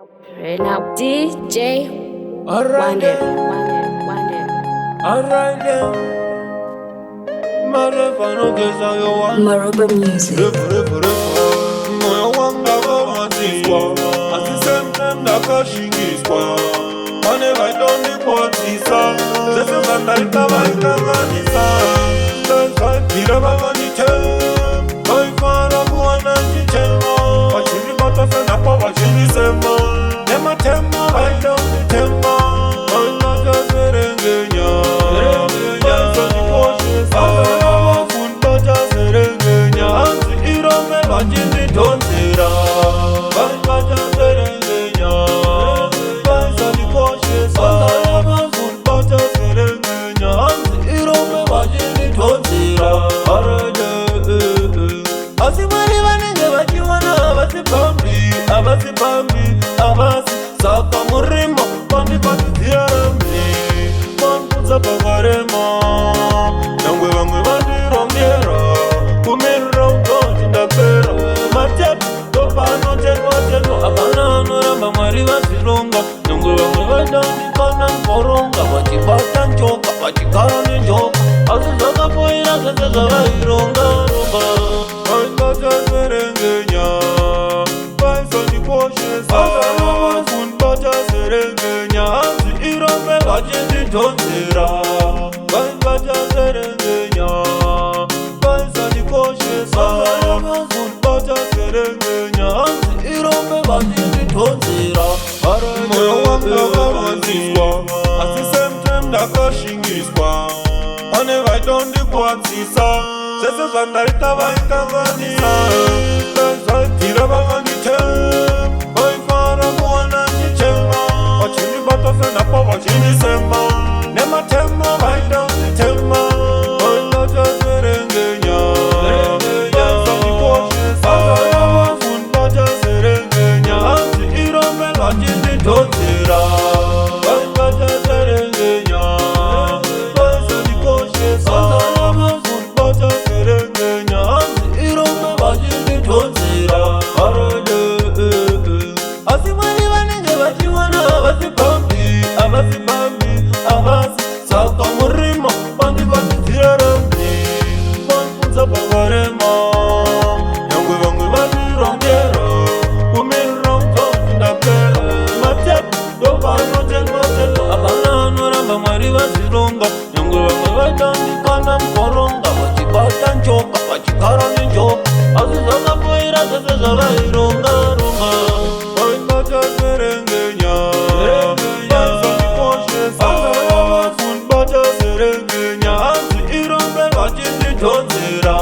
Right now, DJ Alright Wonder, then, Wonder. alright then. Marefano kesa yo wan. Maroba Music. Moyo wanga kamatizwa. Asisem ndakashingizwa. Pane vaitoni kwatisa. Zese vandaita vaikanganisa. Vaipira vavanite. Vaifara kuwana chichema. Vachiribata senapa vachirisema. Nematema vaitoni Vainata serengenya. Vaisoni koshesa. Vafunbata serengenya. Anzi irome vachinditondera. Vainata serengenya. Vaisoni koshesa. Vafunbata serengenya. Anzi irome vachinditondera. Asimari vanenge vachiwana avasipambi saka murima pandipatidzirambi vankudza pakarema nyangwe vamwe vandirongera kumirira utoti ndapera matepi topanotengwa hapana anoramba mwari vazironga nyangwe vamwe vadandikana nkoronga vachibata njoka vachigara nenjoka asi zvakapoira zvese zvavairongaronga vaibata serengenya vaisondikoshesa vafunbata serengenya anzi irombe vachindidhonzera vaibata serengenya vaisondikoshesa vafunbata serengenya anzi irombe vachindidhonzera moyo wanga kavanziswa asi same time ndakashingiswa pane vaitondikwatsisa zvese zvandaita vaikanganisa vaibvira vakandite vaifara kuwana chichema vachindibata senapa vachindisema nematema vaita nditema vaibata serengenya vaisandikoshesa vafunbata serengenya anzi irombe vachindidhonzera vaibata serengenya vaisandikoshesa vafunbata serengenya anzi irombe vachindidhonzera asi mwari vanenge vachiwana avasi saka murima pandipatidzirambi vankudza pakarema nyangwe vamwe vandirongera kumirira utoti ndapera matepi ndopanotengwa hapana anoramba mwari vazironga nyangwe vamwe vaitandikana mukoronga vachibata njoka vachigara nenjoka asi zvakapoira zvese zvavairongaronga vaibata serengenya vaisondikoshesa vafunbata serengenya anzi irombe vachindidhonzera